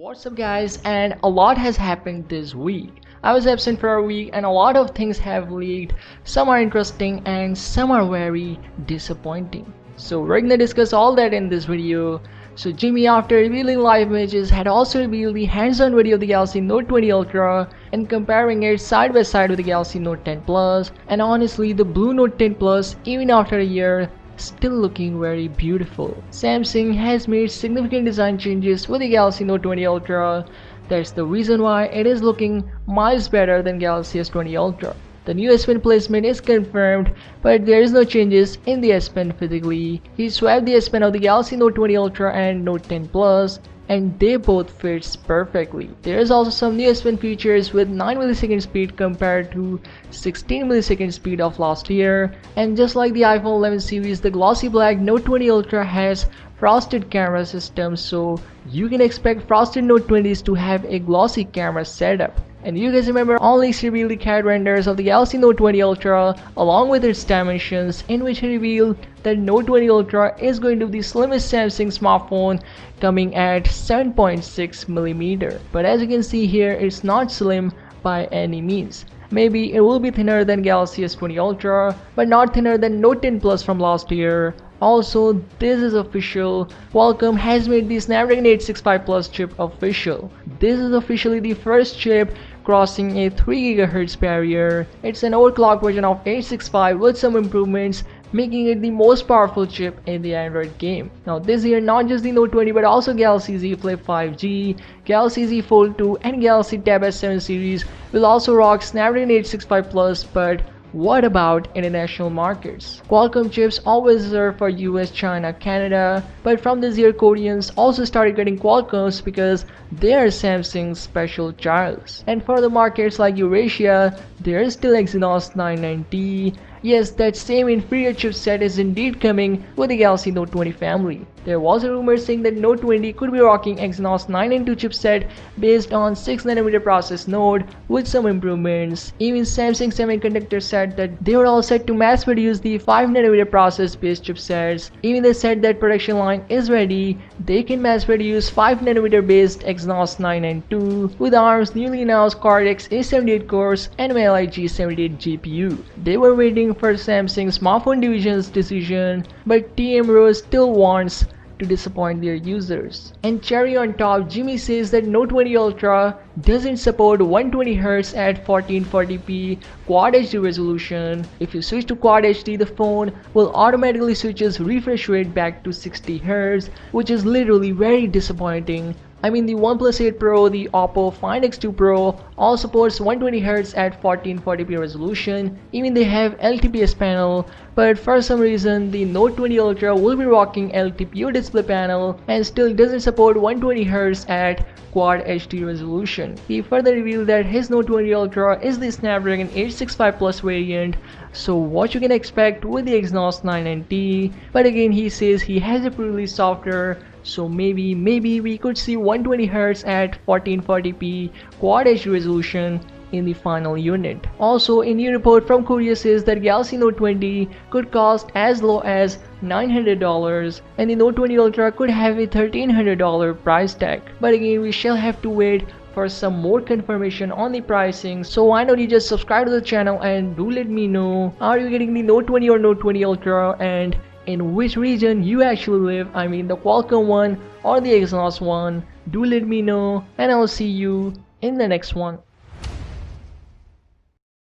What's up guys, and a lot has happened this week. I was absent for a week and a lot of things have leaked. Some are interesting and some are very disappointing. So we're gonna discuss all that in this video. So Jimmy, after revealing live images, had also revealed the hands-on video of the Galaxy Note 20 Ultra and comparing it side by side with the Galaxy Note 10 Plus. And honestly, the Blue Note 10 Plus, even after a year, still looking very beautiful. Samsung has made significant design changes with the Galaxy Note 20 Ultra. That's the reason why it is looking miles better than Galaxy S20 Ultra. The new S Pen placement is confirmed, but there is no changes in the S Pen physically. He swapped the S Pen of the Galaxy Note 20 Ultra and Note 10 Plus, and they both fits perfectly. There is also some new S Pen features with 9ms speed compared to 16ms speed of last year. And just like the iPhone 11 series, the glossy black Note 20 Ultra has frosted camera system, so you can expect frosted Note 20s to have a glossy camera setup. And you guys remember OnLeaks revealed the CAD renders of the Galaxy Note 20 Ultra along with its dimensions, in which he revealed that Note 20 Ultra is going to be the slimmest Samsung smartphone, coming at 7.6mm. But as you can see here, it's not slim by any means. Maybe it will be thinner than Galaxy S20 Ultra, but not thinner than Note 10 Plus from last year. Also, this is official. Qualcomm has made the Snapdragon 865 Plus chip official. This is officially the first chip crossing a 3 GHz barrier. It's an overclocked version of 865 with some improvements, making it the most powerful chip in the Android game. Now this year, not just the Note 20 but also Galaxy Z Flip 5G, Galaxy Z Fold 2 and Galaxy Tab S7 series will also rock Snapdragon 865 Plus, but what about international markets? Qualcomm chips always reserved for US, China, Canada, but from this year Koreans also started getting Qualcomms because they are Samsung's special childs. And for the markets like Eurasia, there is still Exynos 990. Yes, that same inferior chipset is indeed coming with the Galaxy Note 20 family. There was a rumor saying that Note 20 could be rocking Exynos 992 chipset based on 6nm process node with some improvements. Even Samsung Semiconductor said that they were all set to mass produce the 5nm process based chipsets. Even they said that production line is ready. They can mass produce 5nm based Exynos 992 with ARM's newly announced Cortex A78 cores and MLI G78 GPU. They were waiting for Samsung smartphone division's decision, but TMRO still wants to disappoint their users. And cherry on top, Jimmy says that Note 20 Ultra doesn't support 120Hz at 1440p Quad HD resolution. If you switch to Quad HD, the phone will automatically switch its refresh rate back to 60Hz, which is literally very disappointing. I mean, the OnePlus 8 Pro, the Oppo Find X2 Pro all supports 120Hz at 1440p resolution. Even they have LTPS panel, but for some reason the Note 20 Ultra will be rocking LTPO display panel and still doesn't support 120Hz at Quad HD resolution. He further revealed that his Note 20 Ultra is the Snapdragon 865 Plus variant, so what you can expect with the Exynos 990. But again, he says he has a pre-release software, so maybe we could see 120Hz at 1440p Quad HD resolution in the final unit. Also, a new report from Korea says that Galaxy Note 20 could cost as low as $900 and the Note 20 Ultra could have a $1,300 price tag. But again, we shall have to wait for some more confirmation on the pricing. So why not you just subscribe to the channel and do let me know, are you getting the Note 20 or Note 20 Ultra, and in which region you actually live, I mean the Qualcomm one or the Exynos one. Do let me know, and I'll see you in the next one.